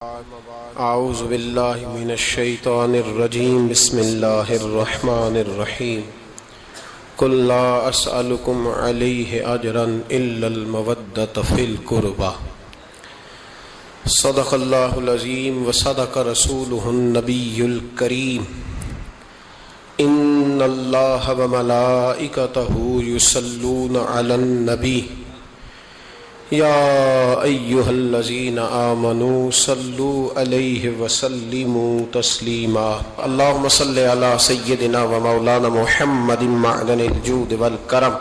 اعوذ باللہ من الشیطان الرجیم بسم اللہ الرحمن الرحیم قل لا اسألکم علیہ اجرا الا المودۃ فی القربى صدق اللہ العظیم وصدق رسولہ النبی الکریم ان اللہ وملائکتہ یصلون علی النبی یا ایہا الذین آمنوا صلوا علیہ وسلموا تسلیما اللہم صلی علی سیدنا و مولانا محمد معدن الجود والکرم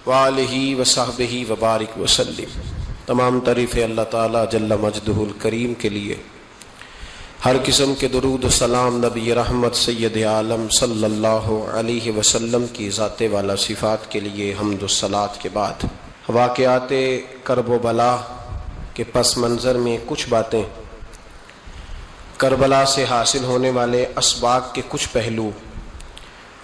وآلہ وصحبہ وبارک وسلم۔ تمام تعریفیں اللہ تعالیٰ جل مجدہ الکریم کے لیے، ہر قسم کے درود و سلام نبی رحمت سید عالم صلی اللہ علیہ وسلم کی ذات والا صفات کے لیے حمد و صلات کے بعد واقعات کرب و بلا کے پس منظر میں کچھ باتیں، کربلا سے حاصل ہونے والے اسباق کے کچھ پہلو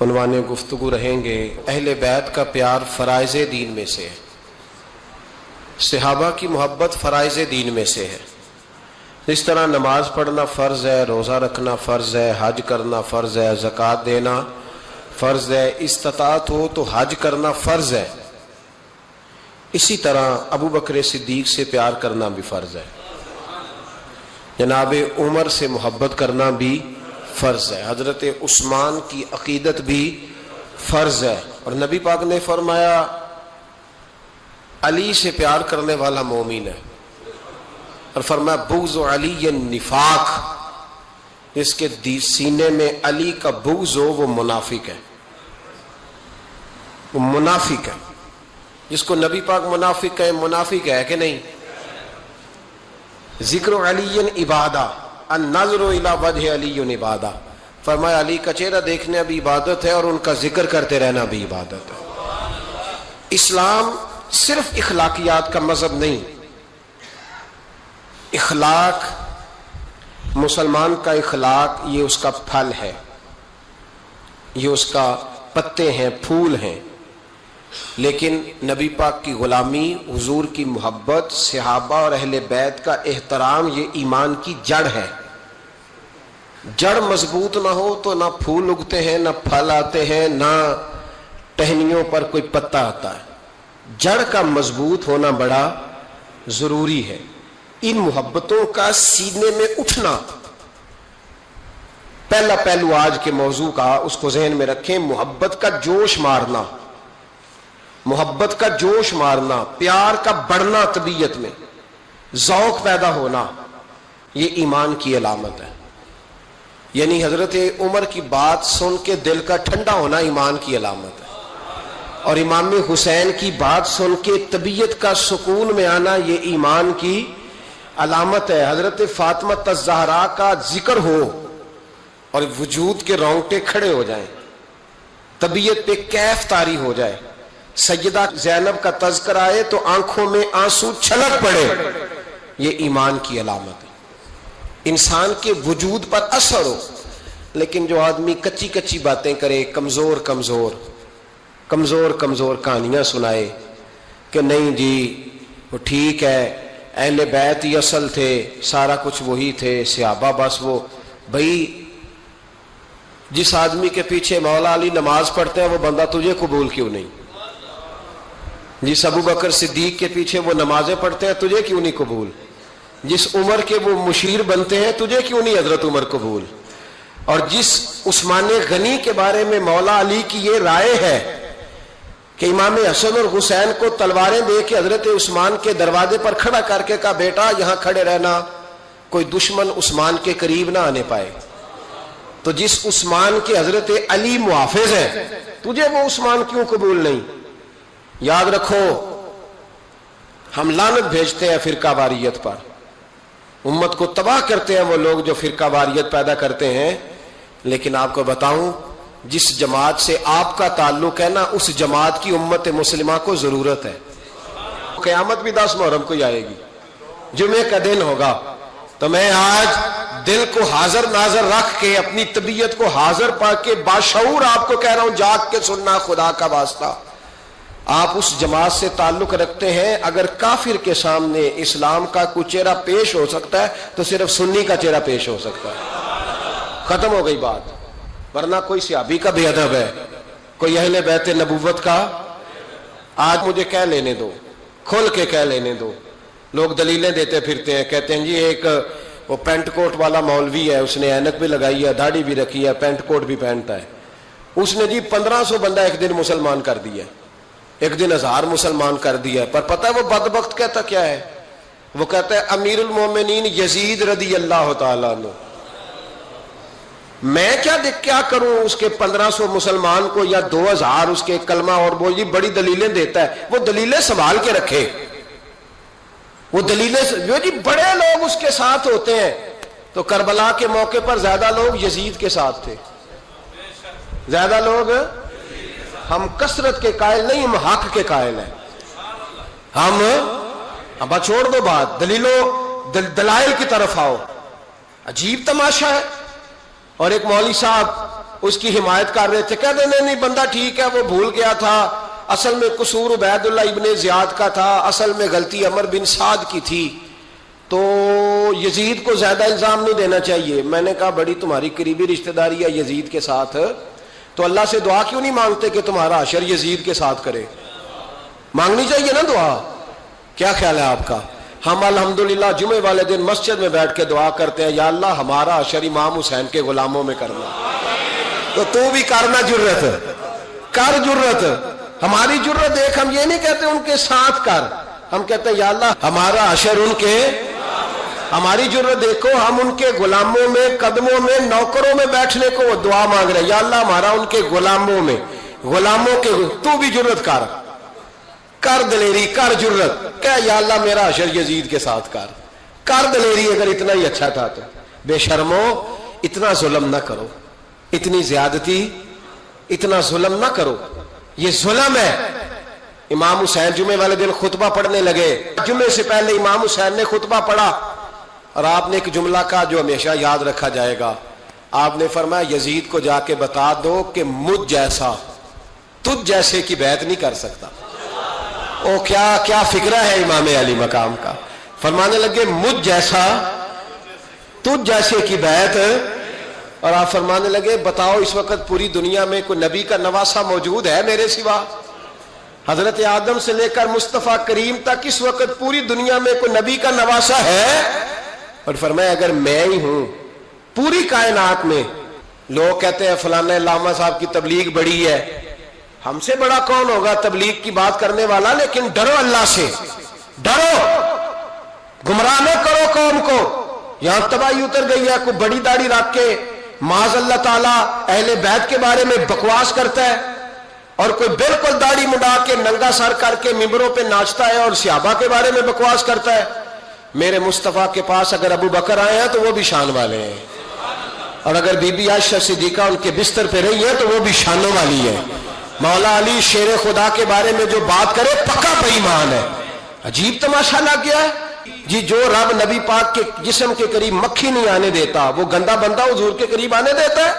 عنوان گفتگو رہیں گے۔ اہل بیت کا پیار فرائض دین میں سے ہے، صحابہ کی محبت فرائض دین میں سے ہے۔ جس طرح نماز پڑھنا فرض ہے، روزہ رکھنا فرض ہے، حج کرنا فرض ہے، زکوٰۃ دینا فرض ہے، استطاعت ہو تو حج کرنا فرض ہے، اسی طرح ابو بکر صدیق سے پیار کرنا بھی فرض ہے، جناب عمر سے محبت کرنا بھی فرض ہے، حضرت عثمان کی عقیدت بھی فرض ہے۔ اور نبی پاک نے فرمایا علی سے پیار کرنے والا مومن ہے، اور فرمایا بغض علی نفاق، جس کے سینے میں علی کا بغض ہو وہ منافق ہے، وہ منافق ہے۔ جس کو نبی پاک منافق ہے، منافق ہے کہ نہیں؟ ذکر علی عبادہ، النظر الی وجہ علی عبادہ، فرمایا علی کا چہرہ دیکھنا بھی عبادت ہے اور ان کا ذکر کرتے رہنا بھی عبادت ہے۔ اسلام صرف اخلاقیات کا مذہب نہیں، اخلاق، مسلمان کا اخلاق یہ اس کا پھل ہے، یہ اس کا پتے ہیں، پھول ہیں، لیکن نبی پاک کی غلامی، حضور کی محبت، صحابہ اور اہل بیت کا احترام یہ ایمان کی جڑ ہے۔ جڑ مضبوط نہ ہو تو نہ پھول اگتے ہیں، نہ پھل آتے ہیں، نہ ٹہنیوں پر کوئی پتا آتا ہے۔ جڑ کا مضبوط ہونا بڑا ضروری ہے۔ ان محبتوں کا سینے میں اٹھنا، پہلا پہلو آج کے موضوع کا اس کو ذہن میں رکھیں، محبت کا جوش مارنا، محبت کا جوش مارنا، پیار کا بڑھنا، طبیعت میں ذوق پیدا ہونا، یہ ایمان کی علامت ہے۔ یعنی حضرت عمر کی بات سن کے دل کا ٹھنڈا ہونا ایمان کی علامت ہے، اور امام حسین کی بات سن کے طبیعت کا سکون میں آنا یہ ایمان کی علامت ہے۔ حضرت فاطمہ الزہرا کا ذکر ہو اور وجود کے رونگٹے کھڑے ہو جائیں، طبیعت پہ کیف طاری ہو جائے، سیدہ زینب کا تذکر آئے تو آنکھوں میں آنسو چھلک پڑے، یہ ایمان کی علامت ہے۔ انسان کے وجود پر اثر ہو، لیکن جو آدمی کچی کچی باتیں کرے، کمزور کہانیاں سنائے کہ نہیں جی وہ ٹھیک ہے، اہل بیت ہی اصل تھے، سارا کچھ وہی تھے، صحابہ بس وہ، بھائی جس آدمی کے پیچھے مولا علی نماز پڑھتے ہیں وہ بندہ تجھے قبول کیوں نہیں؟ جس ابو بکر صدیق کے پیچھے وہ نمازیں پڑھتے ہیں تجھے کیوں نہیں قبول؟ جس عمر کے وہ مشیر بنتے ہیں تجھے کیوں نہیں حضرت عمر قبول؟ اور جس عثمان غنی کے بارے میں مولا علی کی یہ رائے ہے کہ امام حسن اور حسین کو تلواریں دے کے حضرت عثمان کے دروازے پر کھڑا کر کے کہا بیٹا یہاں کھڑے رہنا، کوئی دشمن عثمان کے قریب نہ آنے پائے، تو جس عثمان کے حضرت علی محافظ ہیں تجھے وہ عثمان کیوں قبول نہیں؟ یاد رکھو، ہم لعنت بھیجتے ہیں فرقہ واریت پر، امت کو تباہ کرتے ہیں وہ لوگ جو فرقہ واریت پیدا کرتے ہیں، لیکن آپ کو بتاؤں جس جماعت سے آپ کا تعلق ہے نا، اس جماعت کی امت مسلمہ کو ضرورت ہے۔ قیامت بھی 10 محرم کو ہی آئے گی، جمعے کا دن ہوگا، تو میں آج دل کو حاضر ناظر رکھ کے، اپنی طبیعت کو حاضر پا کے باشعور آپ کو کہہ رہا ہوں، جاگ کے سننا خدا کا واسطہ، آپ اس جماعت سے تعلق رکھتے ہیں، اگر کافر کے سامنے اسلام کا کوئی چہرہ پیش ہو سکتا ہے تو صرف سنی کا چہرہ پیش ہو سکتا ہے، ختم ہو گئی بات. ورنہ کوئی صحابی کا بے ادب ہے، کوئی اہل بیت نبوت کا. آج مجھے کہہ لینے دو، کھل کے کہہ لینے دو. لوگ دلیلیں دیتے پھرتے ہیں، کہتے ہیں جی ایک وہ پینٹ کوٹ والا مولوی ہے، اس نے اینک بھی لگائی ہے، داڑھی بھی رکھی ہے، پینٹ کوٹ بھی پہنتا ہے، اس نے جی 1500 بندہ ایک دن مسلمان کر دیا، ایک دن 1000 مسلمان کر دیا. پر پتہ ہے وہ بدبخت کہتا کیا ہے؟ وہ کہتا ہے امیر المومنین یزید رضی اللہ تعالیٰ عنہ. میں کیا کروں اس کے 1500 مسلمان کو یا 2000 اس کے کلمہ اور وہ جی بڑی دلیلیں دیتا ہے. وہ دلیلیں سنبھال کے رکھے، وہ دلیلیں جو جی بڑے لوگ اس کے ساتھ ہوتے ہیں. تو کربلا کے موقع پر زیادہ لوگ یزید کے ساتھ تھے، زیادہ لوگ. ہم کثرت کے قائل نہیں، ہم حق کے قائل ہیں. ہم اب چھوڑ دو بات، دلائل کی طرف آؤ. عجیب تماشا ہے. اور ایک مولوی صاحب اس کی حمایت کر رہے تھے، کہتے نہیں بندہ ٹھیک ہے، وہ بھول گیا تھا، اصل میں قصور عبید اللہ ابن زیاد کا تھا، اصل میں غلطی عمر بن سعد کی تھی، تو یزید کو زیادہ الزام نہیں دینا چاہیے. میں نے کہا بڑی تمہاری قریبی رشتہ داری ہے یزید کے ساتھ، تو اللہ سے دعا کیوں نہیں مانگتے کہ تمہارا حشر یزید کے ساتھ کرے؟ مانگنی چاہیے نا دعا. کیا خیال ہے آپ کا؟ ہم الحمدللہ جمعے والے دن مسجد میں بیٹھ کے دعا کرتے ہیں، یا اللہ ہمارا حشر امام حسین کے غلاموں میں کرنا. تو بھی کرنا، جرت کر، جرت. ہماری جرت دیکھ، ہم یہ نہیں کہتے ان کے ساتھ کر، ہم کہتے ہیں یا اللہ ہمارا حشر ان کے. ہماری جرت دیکھو، ہم ان کے غلاموں میں، قدموں میں، نوکروں میں بیٹھنے کو وہ دعا مانگ رہے ہیں، یا اللہ ہمارا ان کے غلاموں میں، غلاموں کے. تو بھی جرت کر دلیری، کر جرت، کہ یا اللہ میرا حشر یزید کے ساتھ کر دلیری. اگر اتنا ہی اچھا تھا تو بے شرمو اتنا ظلم نہ کرو، اتنی زیادتی، اتنا ظلم نہ کرو. یہ ظلم ہے. امام حسین جمعے والے دن خطبہ پڑھنے لگے، جمعے سے پہلے امام حسین نے خطبہ پڑھا اور آپ نے ایک جملہ کہا جو ہمیشہ یاد رکھا جائے گا. آپ نے فرمایا یزید کو جا کے بتا دو کہ مجھ جیسا تجھ جیسے کی بیعت نہیں کر سکتا. او کیا فکرہ ہے امام علی مقام کا. فرمانے لگے مجھ جیسا تجھ جیسے کی بیعت. اور آپ فرمانے لگے بتاؤ اس وقت پوری دنیا میں کوئی نبی کا نواسا موجود ہے میرے سوا؟ حضرت آدم سے لے کر مصطفیٰ کریم تک اس وقت پوری دنیا میں کوئی نبی کا نواسا ہے؟ اور فرمایا اگر میں ہی ہوں پوری کائنات میں. لوگ کہتے ہیں فلانا علامہ صاحب کی تبلیغ بڑی ہے. ہم سے بڑا کون ہوگا تبلیغ کی بات کرنے والا؟ لیکن ڈرو اللہ سے، ڈرو، گمراہ نہ کرو قوم کو. یہاں تباہی اتر گئی ہے. کوئی بڑی داڑھی رکھ کے معاذ اللہ تعالیٰ اہل بیت کے بارے میں بکواس کرتا ہے، اور کوئی بالکل داڑھی مڈا کے ننگا سر کر کے ممبروں پہ ناچتا ہے اور صحابہ کے بارے میں بکواس کرتا ہے. میرے مصطفیٰ کے پاس اگر ابو بکر آئے ہیں تو وہ بھی شان والے ہیں، اور اگر بی بی عائشہ صدیقہ ان کے بستر پہ رہی ہے تو وہ بھی شانوں والی ہے. مولا علی شیر خدا کے بارے میں جو بات کرے پکا بے ایمان ہے. عجیب تماشا لگ گیا ہے جی. جو رب نبی پاک کے جسم کے قریب مکھی نہیں آنے دیتا، وہ گندا بندہ حضور کے قریب آنے دیتا ہے؟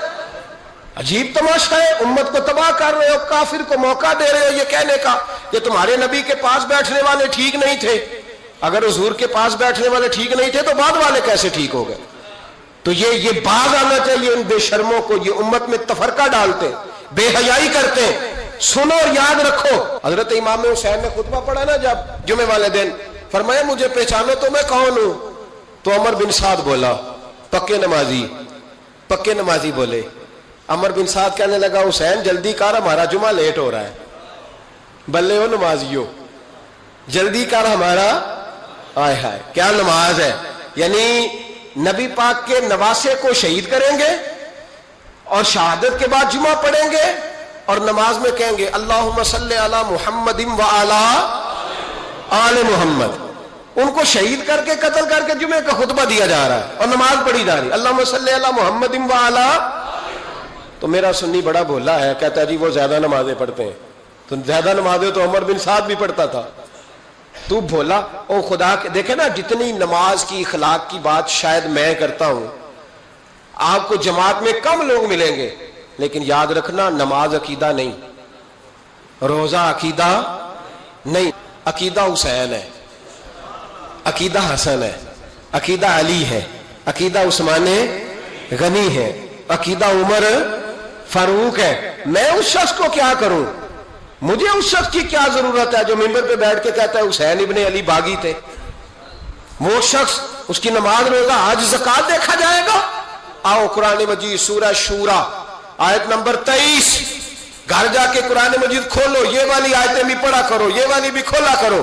عجیب تماشا ہے. امت کو تباہ کر رہے ہو، کافر کو موقع دے رہے ہو یہ کہنے کا کہ تمہارے نبی کے پاس بیٹھنے والے ٹھیک نہیں تھے. اگر حضور کے پاس بیٹھنے والے ٹھیک نہیں تھے تو بعد والے کیسے ٹھیک ہو گئے؟ تو یہ باز آنا چاہیے ان بے شرموں کو. یہ امت میں تفرقہ ڈالتے، بے حیائی کرتے. سنو اور یاد رکھو، حضرت امام حسین نے خطبہ پڑھا نا جب جمعے والے دن، فرمایا مجھے پہچانو تو میں کون ہوں؟ تو عمر بن سعد بولا، پکے نمازی بولے. عمر بن سعد کہنے لگا حسین جلدی کر، ہمارا جمعہ لیٹ ہو رہا ہے. بلے ہو نمازیو، جلدی کر ہمارا. آئے ہائے کیا نماز ہے. یعنی نبی پاک کے نواسے کو شہید کریں گے اور شہادت کے بعد جمعہ پڑھیں گے اور نماز میں کہیں گے اللہم صلی علی محمد وعلی آل محمد. ان کو شہید کر کے قتل کر کے جمعے کا خطبہ دیا جا رہا ہے اور نماز پڑھی جا رہی ہے اللہم صلی علی محمد وعلی. تو میرا سنی بڑا بھولا ہے، کہتا ہے جی وہ زیادہ نمازیں پڑھتے ہیں. تو زیادہ نمازیں تو عمر بن سعد بھی پڑھتا تھا. تو بھولا او خدا کے. دیکھیں نا جتنی نماز کی اخلاق کی بات شاید میں کرتا ہوں، آپ کو جماعت میں کم لوگ ملیں گے، لیکن یاد رکھنا نماز عقیدہ نہیں. روزہ عقیدہ نہیں، عقیدہ حسین ہے، عقیدہ حسن ہے، عقیدہ علی ہے، عقیدہ عثمان غنی ہے، عقیدہ عمر فاروق ہے. میں اس شخص کو کیا کروں؟ مجھے اس شخص کی کیا ضرورت ہے جو ممبر پہ بیٹھ کے کہتا ہے حسین ابن علی باغی تھے؟ وہ شخص، اس کی نماز روزہ حج زکات دیکھا جائے گا؟ آؤ قرآن مجید سورہ شورا آیت نمبر 23، گھر جا کے قرآن مجید کھولو، یہ والی آیتیں بھی پڑھا کرو، یہ والی بھی کھولا کرو.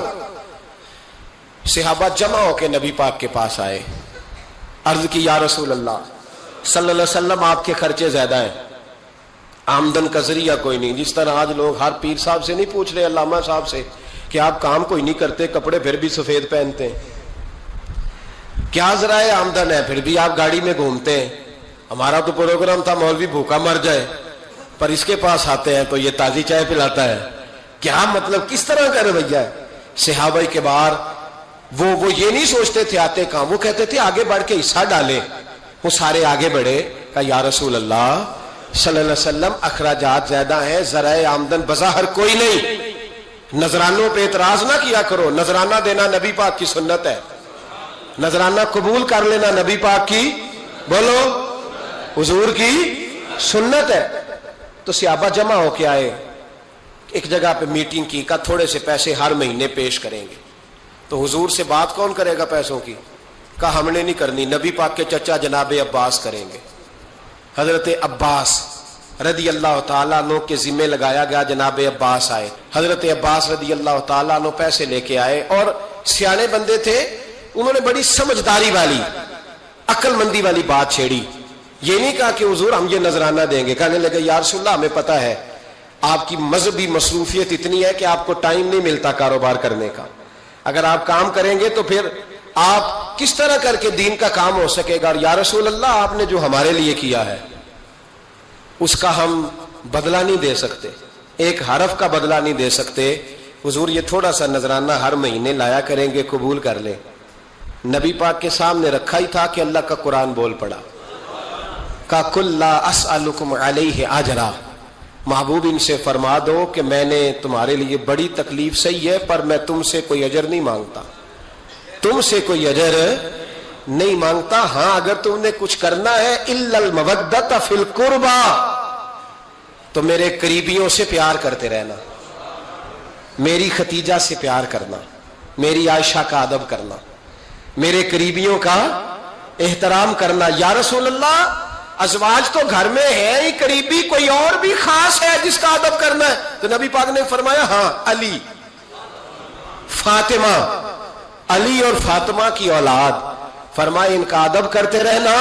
صحابہ جمع ہو کے نبی پاک کے پاس آئے، عرض کی یا رسول اللہ صلی اللہ علیہ وسلم آپ کے خرچے زیادہ ہیں، آمدن کا ذریعہ کوئی نہیں. جس طرح آج لوگ ہر پیر صاحب سے نہیں پوچھ رہے، علامہ صاحب سے، کہ آپ کام کوئی نہیں کرتے، کپڑے پھر بھی سفید پہنتے ہیں، کیا ذرائع آمدن ہے، پھر بھی آپ گاڑی میں گھومتے ہیں. ہمارا تو پروگرام تھا مولوی بھوکا مر جائے، پر اس کے پاس آتے ہیں تو یہ تازی چائے پلاتا ہے. کیا مطلب، کس طرح کا رویہ ہے؟ صحابہ کے باہر وہ یہ نہیں سوچتے تھے آتے کام، وہ کہتے تھے آگے بڑھ کے حصہ ڈالے. وہ سارے آگے بڑھے، کہا یا رسول اللہ صلی اللہ علیہ وسلم اخراجات زیادہ ہیں، ذرائع آمدن بظاہر کوئی نہیں، نذرانوں پہ اعتراض نہ کیا کرو. نذرانہ دینا نبی پاک کی سنت ہے، نذرانہ قبول کر لینا نبی پاک کی، بولو، حضور کی سنت ہے. تو صحابہ جمع ہو کے آئے، ایک جگہ پہ میٹنگ کی، کہا تھوڑے سے پیسے ہر مہینے پیش کریں گے. تو حضور سے بات کون کرے گا پیسوں کی؟ کہا ہم نے نہیں کرنی، نبی پاک کے چچا جناب عباس کریں گے. حضرت عباس رضی اللہ تعالیٰ عنہ کے ذمے لگایا گیا. جناب عباس آئے، حضرت عباس رضی اللہ تعالیٰ عنہ پیسے لے کے آئے، اور سیانے بندے تھے، انہوں نے بڑی سمجھداری والی، عقل مندی والی بات چھیڑی. یہ نہیں کہا کہ حضور ہم یہ نذرانہ دیں گے. کہنے لگے یا رسول اللہ ہمیں پتہ ہے آپ کی مذہبی مصروفیت اتنی ہے کہ آپ کو ٹائم نہیں ملتا کاروبار کرنے کا، اگر آپ کام کریں گے تو پھر آپ کس طرح کر کے دین کا کام ہو سکے گا. اور یا رسول اللہ آپ نے جو ہمارے لیے کیا ہے اس کا ہم بدلہ نہیں دے سکتے، ایک حرف کا بدلہ نہیں دے سکتے. حضور یہ تھوڑا سا نذرانہ ہر مہینے لایا کریں گے، قبول کر لیں. نبی پاک کے سامنے رکھا ہی تھا کہ اللہ کا قرآن بول پڑا، کا کل لا اسألکم علیہ اجرا، محبوب ان سے فرما دو کہ میں نے تمہارے لیے بڑی تکلیف سہی ہے، پر میں تم سے کوئی اجر نہیں مانگتا، تم سے کوئی اجر نہیں مانگتا. ہاں اگر تم نے کچھ کرنا ہے الا المودۃ فی القربى، تو میرے قریبیوں سے پیار کرتے رہنا، میری ختیجہ سے پیار کرنا، میری عائشہ کا ادب کرنا، میرے قریبیوں کا احترام کرنا. یا رسول اللہ ازواج تو گھر میں ہے ہی، قریبی کوئی اور بھی خاص ہے جس کا ادب کرنا ہے؟ تو نبی پاک نے فرمایا ہاں، علی، فاطمہ، علی اور فاطمہ کی اولاد. فرمایا ان کا ادب کرتے رہنا،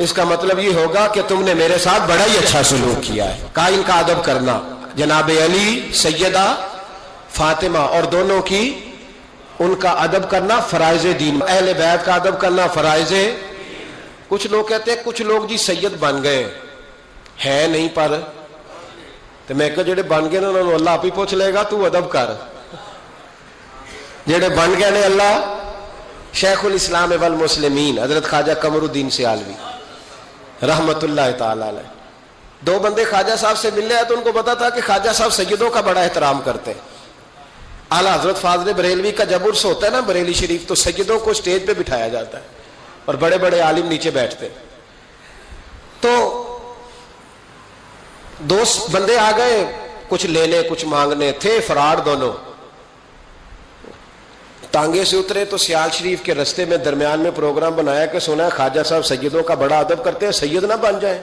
اس کا مطلب یہ ہوگا کہ تم نے میرے ساتھ بڑا ہی اچھا سلوک کیا ہے. کہا ان کا ادب کرنا، جناب علی، سیدہ فاطمہ، اور دونوں کی ان کا ادب کرنا فرائض دین، اہل بیت کا ادب کرنا فرائض. کچھ لوگ کہتے ہیں کچھ لوگ جی سید بن گئے ہے نہیں، پر تو میں کہ جڑے بن گئے انہوں نے اللہ آپ ہی پوچھ لے گا، تو ادب کر. جڑے بن گئے نے اللہ. شیخ الاسلام والمسلمین حضرت خواجہ قمر الدین سیالوی رحمت اللہ تعالی علیہ، دو بندے خواجہ صاحب سے ملنے آئے تو ان کو پتا تھا کہ خواجہ صاحب سیدوں کا بڑا احترام کرتے ہیں. اعلیٰ حضرت فاضل بریلوی کا جب عرس ہوتا ہے نا بریلی شریف، تو سیدوں کو اسٹیج پہ بٹھایا جاتا ہے اور بڑے بڑے عالم نیچے بیٹھتے. تو دو بندے آ گئے، کچھ لینے کچھ مانگنے تھے، فرار دونوں. ٹانگے سے اترے تو سیال شریف کے رستے میں درمیان میں پروگرام بنایا کہ سنا ہے خواجہ صاحب سیدوں کا بڑا ادب کرتے ہیں، سید نہ بن جائیں.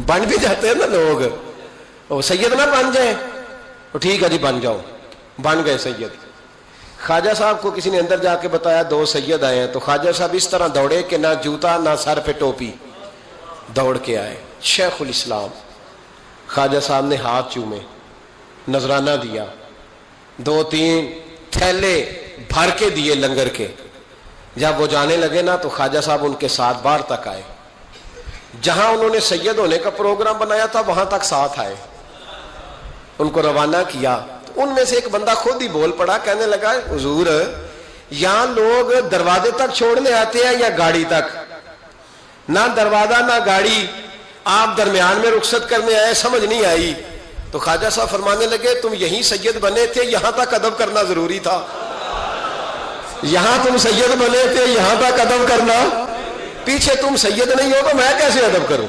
بن بھی جاتے ہیں نا لوگ، وہ سید نہ بن جائیں. ٹھیک ہے جی بن جاؤ. بن گئے سید. خواجہ صاحب کو کسی نے اندر جا کے بتایا دو سید آئے ہیں، تو خواجہ صاحب اس طرح دوڑے کہ نہ جوتا نہ سر پہ ٹوپی، دوڑ کے آئے. شیخ الاسلام خواجہ صاحب نے ہاتھ چومے، نذرانہ دیا، 2-3 تھیلے بھر کے دیے لنگر کے. جب وہ جانے لگے نا تو خواجہ صاحب ان کے ساتھ باہر تک آئے. جہاں انہوں نے سید ہونے کا پروگرام بنایا تھا وہاں تک ساتھ آئے، ان کو روانہ کیا. ان میں سے ایک بندہ خود ہی بول پڑا، کہنے لگا حضور یہاں لوگ دروازے تک چھوڑنے آتے ہیں یا گاڑی تک؟ نہ دروازہ نہ گاڑی، آپ درمیان میں رخصت کرنے آئے، سمجھ نہیں آئی. تو خواجہ صاحب فرمانے لگے تم یہیں سید بنے تھے، یہاں تک ادب کرنا ضروری تھا. یہاں تم سید بنے تھے، یہاں تک ادب کرنا، پیچھے تم سید نہیں ہو تو میں کیسے ادب کروں؟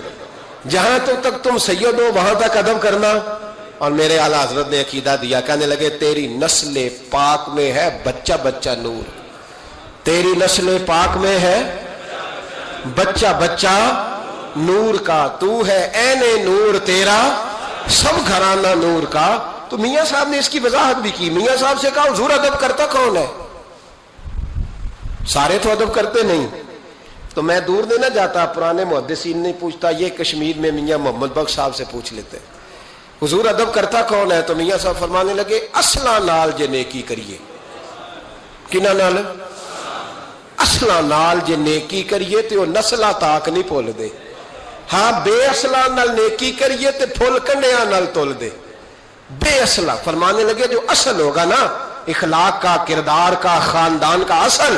جہاں تک تم سید ہو وہاں تک ادب کرنا. اور میرے اعلیٰ حضرت نے عقیدہ دیا، کہنے لگے تیری نسل پاک میں ہے بچہ بچہ نور، تیری نسل پاک میں ہے بچہ بچہ نور کا، تو ہے عین نور تیرا سب گھرانہ نور کا. تو میاں صاحب نے اس کی وضاحت بھی کی. میاں صاحب سے کہا حضور ادب کرتا کون ہے؟ سارے تو ادب کرتے نہیں. تو میں دور نہیں نہ جاتا، پرانے محدثین نہیں پوچھتا، یہ کشمیر میں میاں محمد بخش صاحب سے پوچھ لیتے حضور ادب کرتا کون ہے؟ تو میاں صاحب فرمانے لگے اصلا نال جے نیکی کریے. کنہ نال؟ اصلا نال جے نیکی کریے تو نسلہ تاک نہیں پھول دے. ہاں بے اصلا نال نیکی کریے تو پھول کنڈیاں نال تول دے. بے اصلا فرمانے لگے جو اصل ہوگا نا اخلاق کا، کردار کا، خاندان کا اصل،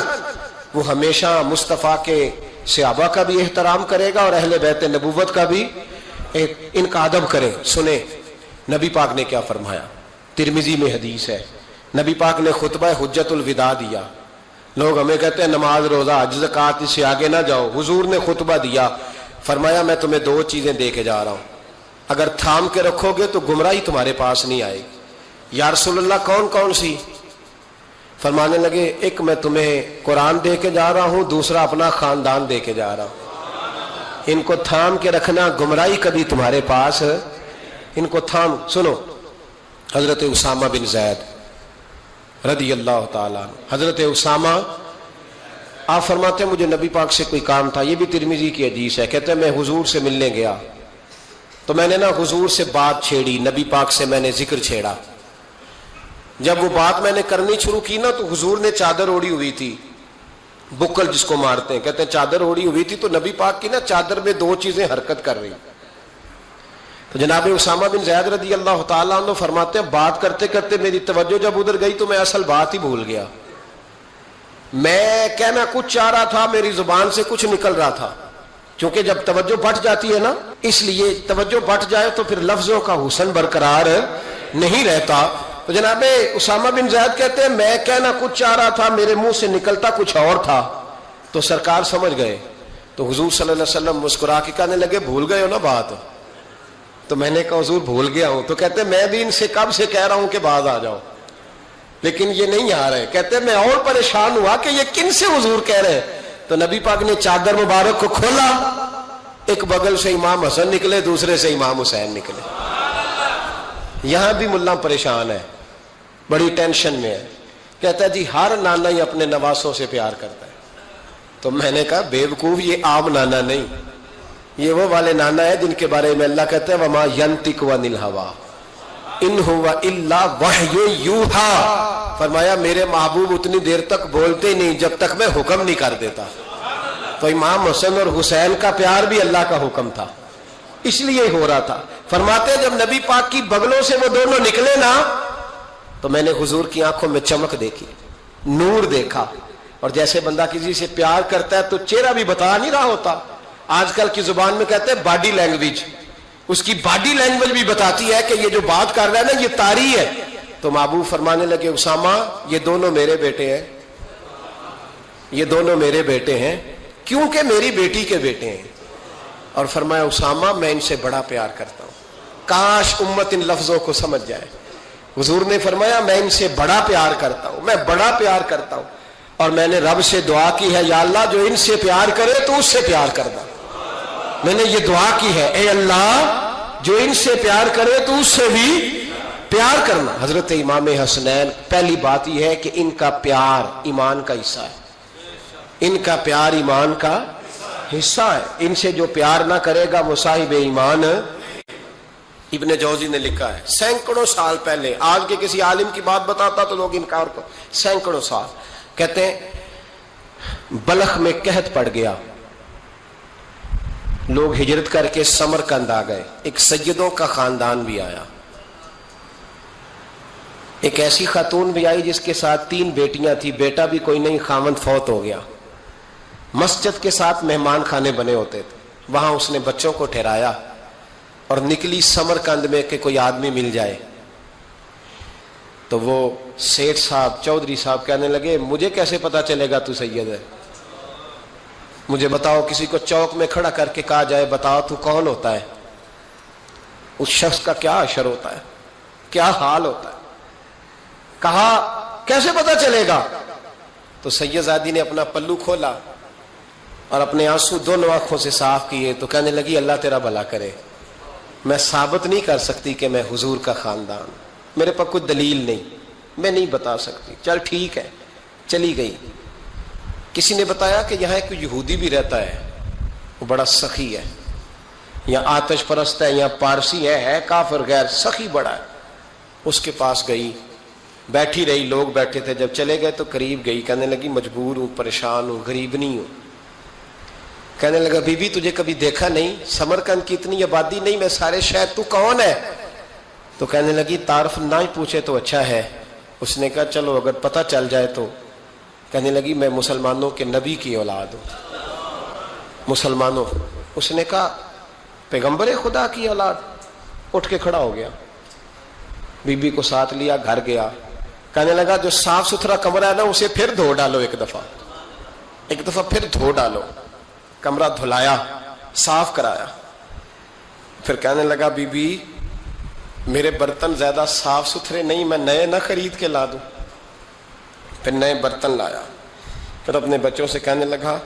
وہ ہمیشہ مصطفیٰ کے صحابہ کا بھی احترام کرے گا اور اہل بیت نبوت کا بھی ان کا ادب کرے. سنیں نبی پاک نے کیا فرمایا. ترمذی میں حدیث ہے، نبی پاک نے خطبہ حجت الوداع دیا. لوگ ہمیں کہتے ہیں نماز روزہ حج زکوٰۃ اس سے آگے نہ جاؤ. حضور نے خطبہ دیا، فرمایا میں تمہیں دو چیزیں دے کے جا رہا ہوں، اگر تھام کے رکھو گے تو گمراہی تمہارے پاس نہیں آئے گی. یا رسول اللہ کون کون سی؟ فرمانے لگے ایک میں تمہیں قرآن دے کے جا رہا ہوں، دوسرا اپنا خاندان دے کے جا رہا ہوں. ان کو تھام کے رکھنا، گمراہی کبھی تمہارے پاس ان کو تھام. سنو حضرت اسامہ بن زید رضی اللہ تعالیٰ عنہ. حضرت اسامہ آپ فرماتے ہیں مجھے نبی پاک سے کوئی کام تھا، یہ بھی ترمذی کی حدیث ہے. کہتے ہیں میں حضور سے ملنے گیا تو میں نے نا حضور سے بات چھیڑی، نبی پاک سے میں نے ذکر چھیڑا. جب وہ بات میں نے کرنی شروع کی نا تو حضور نے چادر اوڑی ہوئی تھی، بکل جس کو مارتے ہیں، کہتے ہیں چادر اوڑی ہوئی تھی تو نبی پاک کی نا چادر میں دو چیزیں حرکت کر رہی. تو جناب اسامہ بن زید رضی اللہ تعالیٰ عنہ فرماتے ہیں بات کرتے کرتے میری توجہ جب ادھر گئی تو میں اصل بات ہی بھول گیا. میں کہنا کچھ چاہ رہا تھا، میری زبان سے کچھ نکل رہا تھا. کیونکہ جب توجہ بٹ جاتی ہے نا، اس لیے توجہ بٹ جائے تو پھر لفظوں کا حسن برقرار نہیں رہتا. تو جناب اسامہ بن زید کہتے ہیں میں کہنا کچھ چاہ رہا تھا، میرے منہ سے نکلتا کچھ اور تھا. تو سرکار سمجھ گئے. تو حضور صلی اللہ علیہ وسلم مسکرا کے کہنے لگے بھول گئے ہو نا بات؟ تو میں نے کہا حضور بھول گیا ہوں. تو کہتے ہیں میں بھی ان سے کب سے کہہ رہا ہوں کہ باز آ جاؤ، لیکن یہ نہیں آ رہے. کہتے ہیں میں اور پریشان ہوا کہ یہ کن سے حضور کہہ رہے ہیں. تو نبی پاک نے چادر مبارک کو کھولا، ایک بغل سے امام حسن نکلے، دوسرے سے امام حسین نکلے. یہاں بھی ملا پریشان ہے، بڑی ٹینشن میں ہے. کہتا ہے جی ہر نانا ہی اپنے نواسوں سے پیار کرتا ہے. تو میں نے کہا بے وقوف، یہ عام نانا نہیں، یہ وہ والے نانا ہے جن کے بارے میں اللہ کہتا ہے وما ینطق عن الہویٰ ان ہوا الا وحی یوحیٰ. فرمایا میرے محبوب اتنی دیر تک بولتے ہی نہیں جب تک میں حکم نہیں کر دیتا. تو امام حسن اور حسین کا پیار بھی اللہ کا حکم تھا، اس لیے ہو رہا تھا. فرماتے جب نبی پاک کی بغلوں سے وہ دونوں نکلے نا تو میں نے حضور کی آنکھوں میں چمک دیکھی، نور دیکھا. اور جیسے بندہ کسی سے پیار کرتا ہے تو چہرہ بھی بتا نہیں رہا ہوتا. آج کل کی زبان میں کہتے ہیں باڈی لینگویج، اس کی باڈی لینگویج بھی بتاتی ہے کہ یہ جو بات کر رہا ہے نا یہ طاری ہے. تو محبوب فرمانے لگے اسامہ یہ دونوں میرے بیٹے ہیں، یہ دونوں میرے بیٹے ہیں کیونکہ میری بیٹی کے بیٹے ہیں. اور فرمایا اسامہ میں ان سے بڑا پیار کرتا ہوں. کاش امت ان لفظوں کو سمجھ جائے. حضور نے فرمایا میں ان سے بڑا پیار کرتا ہوں، میں بڑا پیار کرتا ہوں. اور میں نے رب سے دعا کی ہے یا اللہ جو ان سے پیار کرے تو اس سے پیار کرنا. میں نے یہ دعا کی ہے اے اللہ جو ان سے پیار کرے تو اس سے بھی پیار کرنا. حضرت امام حسنین پہلی بات یہ ہے کہ ان کا پیار ایمان کا حصہ ہے، ان کا پیار ایمان کا حصہ ہے. ان سے جو پیار نہ کرے گا وہ صاحب ایمان. ابن جوزی نے لکھا ہے سینکڑوں سال پہلے، آج کے کسی عالم کی بات بتاتا تو لوگ انکار کو، سینکڑوں سال. کہتے ہیں بلخ میں قحط پڑ گیا، لوگ ہجرت کر کے سمرقند آ گئے. ایک سیدوں کا خاندان بھی آیا، ایک ایسی خاتون بھی آئی جس کے ساتھ 3 بیٹیاں تھی، بیٹا بھی کوئی نہیں، خاوند فوت ہو گیا. مسجد کے ساتھ مہمان خانے بنے ہوتے تھے، وہاں اس نے بچوں کو ٹھہرایا اور نکلی سمرقند میں کہ کوئی آدمی مل جائے. تو وہ سیٹھ صاحب چودھری صاحب کہنے لگے مجھے کیسے پتا چلے گا تو سید ہے؟ مجھے بتاؤ. کسی کو چوک میں کھڑا کر کے کہا جائے بتاؤ تو کون ہوتا ہے, اس شخص کا کیا اشر ہوتا ہے, کیا حال ہوتا ہے. کہا کیسے پتا چلے گا؟ تو سید زادی نے اپنا پلو کھولا اور اپنے آنسو دونوں آنکھوں سے صاف کیے تو کہنے لگی اللہ تیرا بھلا کرے, میں ثابت نہیں کر سکتی کہ میں حضور کا خاندان, میرے پاس کوئی دلیل نہیں, میں نہیں بتا سکتی. چل ٹھیک ہے. چلی گئی. کسی نے بتایا کہ یہاں ایک یہودی بھی رہتا ہے, وہ بڑا سخی ہے, یا آتش پرست ہے یا پارسی ہے کافر غیر, سخی بڑا ہے. اس کے پاس گئی, بیٹھی رہی, لوگ بیٹھے تھے. جب چلے گئے تو قریب گئی, کہنے لگی مجبور ہوں, پریشان ہوں, غریب نہیں ہوں. کہنے لگا بی بی تجھے کبھی دیکھا نہیں, سمرقند کی اتنی آبادی نہیں, میں سارے شہر, تو کون ہے؟ تو کہنے لگی تعارف نہ ہی پوچھے تو اچھا ہے. اس نے کہا چلو اگر پتہ چل جائے تو. کہنے لگی میں مسلمانوں کے نبی کی اولاد ہوں. مسلمانوں. اس نے کہا پیغمبر خدا کی اولاد. اٹھ کے کھڑا ہو گیا, بی بی کو ساتھ لیا, گھر گیا. کہنے لگا جو صاف ستھرا کمرہ ہے نا اسے پھر دھو ڈالو, ایک دفعہ پھر دھو ڈالو. کمرہ دھلایا, صاف کرایا. پھر کہنے لگا بی بی میرے برتن زیادہ صاف ستھرے نہیں, میں نئے نہ خرید کے لا دوں. پھر نئے برتن لایا. پھر اپنے بچوں سے کہنے لگا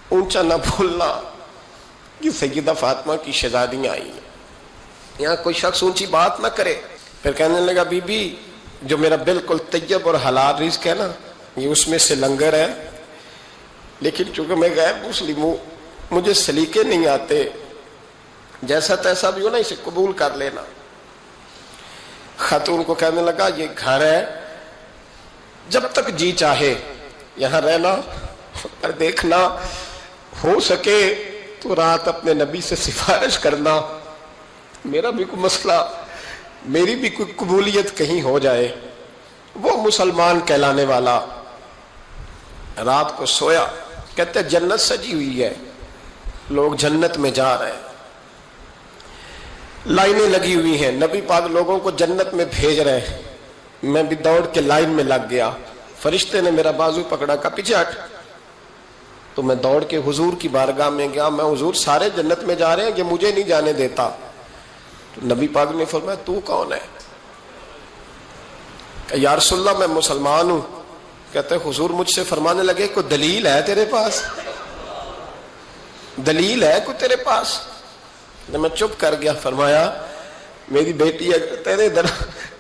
اونچا نہ بھولنا کہ سیدہ فاطمہ کی شہزادیاں آئی ہیں, یہاں کوئی شخص اونچی بات نہ کرے. پھر کہنے لگا بی بی جو میرا بالکل طیب اور حلال رزق ہے نا, یہ اس میں سے لنگر ہے, لیکن چونکہ میں غیر مسلم ہوں, مجھے سلیقے نہیں آتے, جیسا تیسا بھی ہو نا اسے قبول کر لینا. خاتون کو کہنے لگا یہ گھر ہے, جب تک جی چاہے یہاں رہنا, اور دیکھنا ہو سکے تو رات اپنے نبی سے سفارش کرنا, میرا بھی کوئی مسئلہ, میری بھی کوئی قبولیت کہیں ہو جائے. وہ مسلمان کہلانے والا رات کو سویا. کہتے جنت سجی ہوئی ہے, لوگ جنت میں جا رہے ہیں, لائنیں لگی ہوئی ہیں, نبی پاک لوگوں کو جنت میں بھیج رہے ہیں. میں بھی دوڑ کے لائن میں لگ گیا. فرشتے نے میرا بازو پکڑا, کا پیچھے ہٹ. تو میں دوڑ کے حضور کی بارگاہ میں گیا. میں حضور سارے جنت میں جا رہے ہیں, یہ مجھے نہیں جانے دیتا. تو نبی پاک نے فرمایا تو کون ہے؟ کہ یا رسول اللہ میں مسلمان ہوں. کہتے حضور مجھ سے فرمانے لگے کوئی دلیل ہے تیرے پاس؟ دلیل ہے کوئی تیرے پاس؟ میں چپ کر گیا. فرمایا میری بیٹی اگر تیرے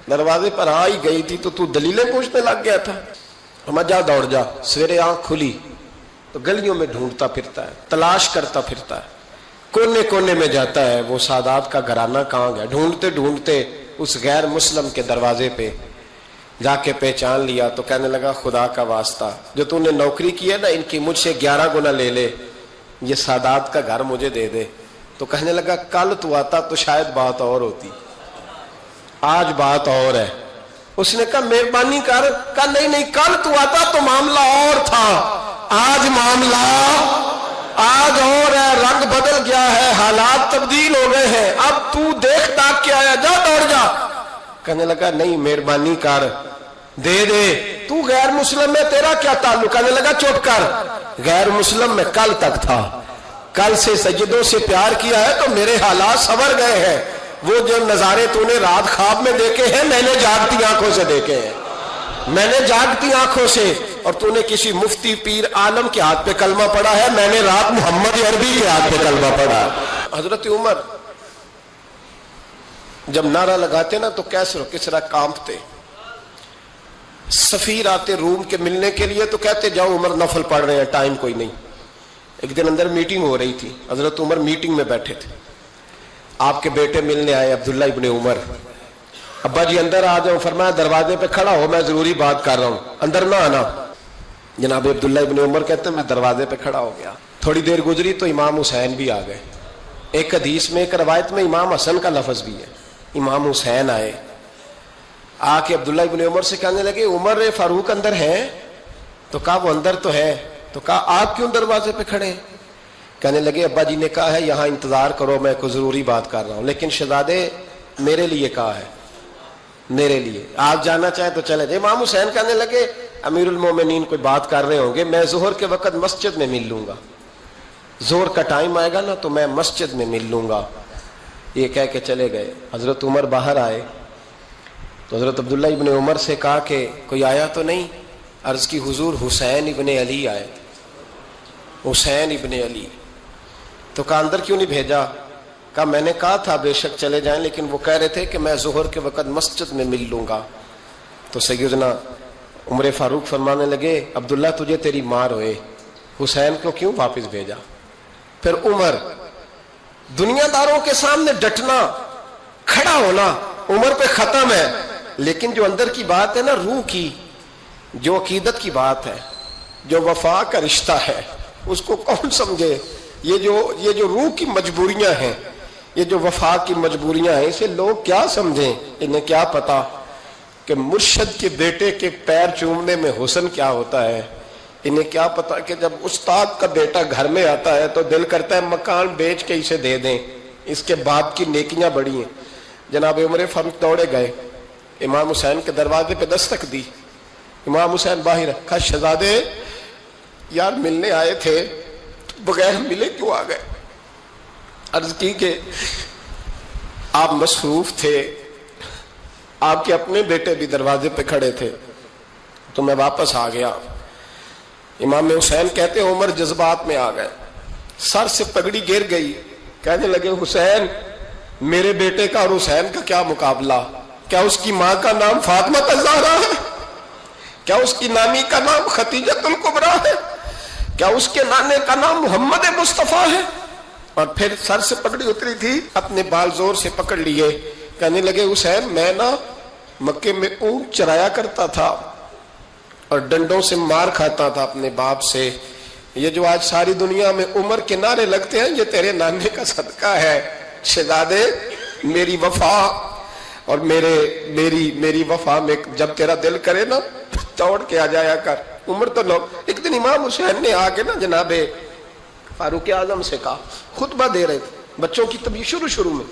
دروازے پر آ ہی گئی تھی تو دلیلیں پوچھنے لگ گیا تھا. فرمایا جا دوڑ جا. سویرے آنکھ کھلی تو گلیوں میں ڈھونڈتا پھرتا ہے, تلاش کرتا پھرتا ہے, کونے کونے میں جاتا ہے وہ سادات کا گھرانہ کہاں گیا. ڈھونڈتے ڈھونڈتے اس غیر مسلم کے دروازے پہ جا کے پہچان لیا. تو کہنے لگا خدا کا واسطہ جو تو نے نوکری کی ہے نا ان کی مجھ سے 11 گنا لے لے, یہ سادات کا گھر مجھے دے دے. تو کہنے لگا کل تو آتا تو شاید بات اور ہوتی, آج بات اور ہے. اس نے کہا مہربانی کر. کہا نہیں کل تو آتا تو معاملہ اور تھا, آج معاملہ آج اور ہے, رنگ بدل گیا ہے, حالات تبدیل ہو گئے ہیں, اب تو دیکھ تاک کے آیا, جا دوڑ جا. کہنے لگا نہیں مہربانی کر دے دے, تو غیر مسلم ہے تیرا کیا تعلق؟ کہنے لگا چپ کر, غیر مسلم میں کل تک تھا, کل سے سجدوں سے پیار کیا ہے تو میرے حالات سنور گئے ہیں. وہ جو نظارے تو نے رات خواب میں دیکھے ہیں میں نے جاگتی آنکھوں سے دیکھے ہیں, میں نے جاگتی آنکھوں سے. اور تو نے کسی مفتی پیر عالم کے ہاتھ پہ کلمہ پڑھا ہے, میں نے رات محمد عربی کے ہاتھ پہ کلمہ پڑھا ہے. حضرت عمر جب نعرہ لگاتے نا تو کیسر و کسرا کانپتے. سفیر آتے روم کے ملنے کے لیے تو کہتے جاؤ عمر نفل پڑھ رہے ہیں, ٹائم کوئی نہیں. ایک دن اندر میٹنگ ہو رہی تھی, حضرت عمر میٹنگ میں بیٹھے تھے. آپ کے بیٹے ملنے آئے عبداللہ ابن عمر. ابا جی اندر آ جاؤ. فرمایا دروازے پہ کھڑا ہو, میں ضروری بات کر رہا ہوں, اندر نہ آنا. جناب عبداللہ ابن عمر کہتے ہیں میں دروازے پہ کھڑا ہو گیا. تھوڑی دیر گزری تو امام حسین بھی آ گئے. ایک حدیث میں ایک روایت میں امام حسن کا لفظ بھی ہے. امام حسین آئے, آ کے عبداللہ ابن عمر سے کہنے لگے عمر فاروق اندر ہے؟ تو کہا وہ اندر تو ہے. تو کہا آپ کیوں دروازے پہ کھڑے ہیں؟ کہنے لگے ابا جی نے کہا ہے یہاں انتظار کرو، میں کوئی ضروری بات کر رہا ہوں، لیکن شہزادے میرے لیے کہا ہے، میرے لیے آپ جانا چاہیں تو چلے جائیں۔ امام حسین کہنے لگے امیر المومنین کوئی بات کر رہے ہوں گے، میں ظہر کے وقت مسجد میں مل لوں گا، ظہر کا ٹائم آئے گا نا تو میں مسجد میں مل لوں گا۔ یہ کہہ کے چلے گئے۔ حضرت عمر باہر آئے تو حضرت عبداللہ ابن عمر سے کہا کہ کوئی آیا تو نہیں؟ عرض کی حضور حسین ابن علی آئے، حسین ابن علی۔ تو کہا اندر کیوں نہیں بھیجا؟ کہا میں نے کہا تھا بے شک چلے جائیں، لیکن وہ کہہ رہے تھے کہ میں ظہر کے وقت مسجد میں مل لوں گا۔ تو سیدنا عمر فاروق فرمانے لگے عبداللہ تجھے تیری مار ہوئے، حسین کو کیوں واپس بھیجا؟ پھر عمر دنیا داروں کے سامنے ڈٹنا، کھڑا ہونا عمر پہ ختم ہے، لیکن جو اندر کی بات ہے نا، روح کی، جو عقیدت کی بات ہے، جو وفا کا رشتہ ہے، اس کو کون سمجھے؟ یہ جو روح کی مجبوریاں ہیں، یہ جو وفا کی مجبوریاں ہیں، اسے لوگ کیا سمجھیں؟ انہیں کیا پتا کہ مرشد کے بیٹے کے پیر چومنے میں حسن کیا ہوتا ہے؟ انہیں کیا پتا کہ جب استاد کا بیٹا گھر میں آتا ہے تو دل کرتا ہے مکان بیچ کے اسے دے دیں، اس کے باپ کی نیکیاں بڑی ہیں۔ جناب عمر فاروق دوڑے گئے، امام حسین کے دروازے پہ دستک دی، امام حسین باہر، کہا شہزادے یار ملنے آئے تھے، بغیر ملے کیوں آ گئے؟ عرض کی کہ آپ مصروف تھے، آپ کے اپنے بیٹے بھی دروازے پہ کھڑے تھے، تو میں واپس آ گیا۔ امام حسین کہتے ہیں عمر جذبات میں آ گئے، سر سے پگڑی گر گئی، کہنے لگے حسین میرے بیٹے کا اور حسین کا کیا مقابلہ؟ کیا اس کی ماں کا نام فاطمہ الزہرا ہے؟ کیا اس کی نانی کا نام خدیجۃ الکبریٰ ہے؟ کیا اس کے نانے کا نام محمد مصطفیٰ ہے؟ اور پھر سر سے پگڑی اتری تھی، اپنے بال زور سے پکڑ لیے، کہنے لگے حسین میں نا مکے میں اونٹ چرایا کرتا تھا اور ڈنڈوں سے مار کھاتا تھا اپنے باپ سے، یہ جو آج ساری دنیا میں عمر کے نعرے لگتے ہیں یہ تیرے نانے کا صدقہ ہے۔ شہزادے میری وفا اور میری وفا میں جب تیرا دل کرے نا توڑ کے آ جایا کر۔ عمر تو لوگ، ایک دن امام حسین نے آ کے نا جناب فاروق اعظم سے کہا، خطبہ دے رہے تھے بچوں کی طبیعت شروع میں،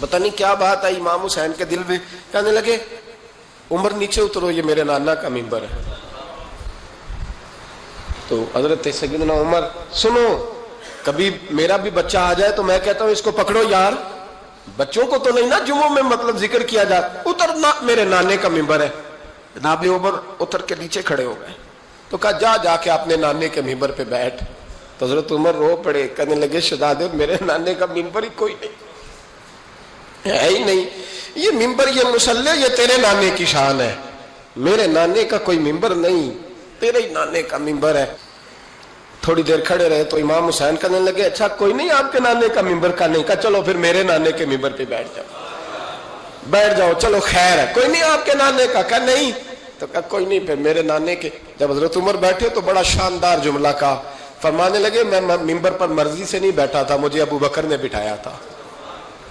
پتہ نہیں کیا بات آئی امام حسین کے دل میں، کہنے لگے عمر نیچے اترو، یہ میرے نانا کا ممبر ہے۔ تو حضرت سیدنا عمر، سنو کبھی میرا بھی بچہ آ جائے تو میں کہتا ہوں اس کو پکڑو یار، بچوں کو تو نہیں نا جمعوں میں مطلب ذکر کیا جاتا، اترنا میرے نانے کا ممبر ہے۔ جناب عمر اتر کے نیچے کھڑے ہو گئے، تو کہا جا کے اپنے نانے کے ممبر پہ بیٹھ۔ تو حضرت عمر رو پڑے، کہنے لگے شہزادے میرے نانے کا ممبر ہی کوئی نہیں ہے ہی نہیں، یہ ممبر یہ مصلی یہ تیرے نانے کی شان ہے، میرے نانے کا کوئی ممبر نہیں، تیرے ہی نانے کا ممبر ہے۔ تھوڑی دیر کھڑے رہے تو امام حسین کہنے لگے اچھا کوئی نہیں آپ کے نانے کا ممبر کا نہیں؟ کہا چلو پھر میرے نانے کے ممبر پہ بیٹھ جاؤ، چلو خیر ہے، کوئی نہیں آپ کے نانے کا؟ کہا نہیں، تو کہا کوئی نہیں پھر میرے نانے کے۔ جب حضرت عمر بیٹھے تو بڑا شاندار جملہ کہا، فرمانے لگے میں ممبر پر مرضی سے نہیں بیٹھا تھا، مجھے ابو بکر نے بٹھایا تھا،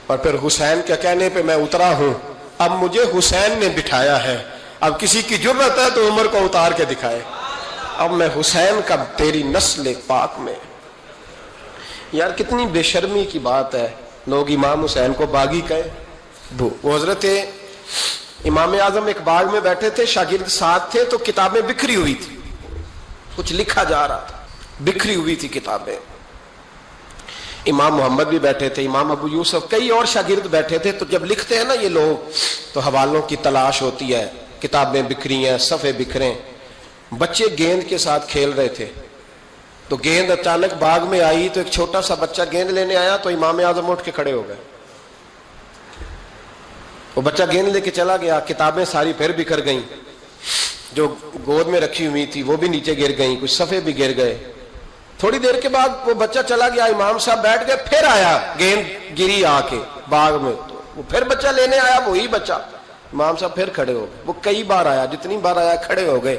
اور پھر حسین کے کہنے پہ میں اترا ہوں، اب مجھے حسین نے بٹھایا ہے، اب کسی کی جرت ہے تو عمر کو اتار کے دکھائے، اب میں حسین کا تیری نسل پاک میں۔ یار کتنی بے شرمی کی بات ہے، لوگ امام حسین کو باغی کہے۔ وہ حضرت امام اعظم ایک باغ میں بیٹھے تھے، شاگرد ساتھ تھے، تو کتابیں بکھری ہوئی تھی، کچھ لکھا جا رہا تھا، بکھری ہوئی تھی کتابیں۔ امام محمد بھی بیٹھے تھے، امام ابو یوسف، کئی اور شاگرد بیٹھے تھے۔ تو جب لکھتے ہیں نا یہ لوگ تو حوالوں کی تلاش ہوتی ہے، کتابیں بکھری ہیں، صفحے بکھرے۔ بچے گیند کے ساتھ کھیل رہے تھے، تو گیند اچانک باغ میں آئی، تو ایک چھوٹا سا بچہ گیند لینے آیا، تو امام اعظم اٹھ کے کھڑے ہو گئے۔ وہ بچہ گیند لے کے چلا گیا، کتابیں ساری پھر بکھر گئیں، جو گود میں رکھی ہوئی تھی وہ بھی نیچے گر گئیں، کچھ صفحے بھی گر گئے۔ تھوڑی دیر کے بعد وہ بچہ چلا گیا، امام صاحب بیٹھ گئے، پھر آیا، گیند گری آ کے باغ میں، تو وہ پھر بچہ لینے آیا، وہی بچہ، امام صاحب پھر کھڑے ہو گئے۔ وہ کئی بار آیا، جتنی بار آیا کھڑے ہو گئے۔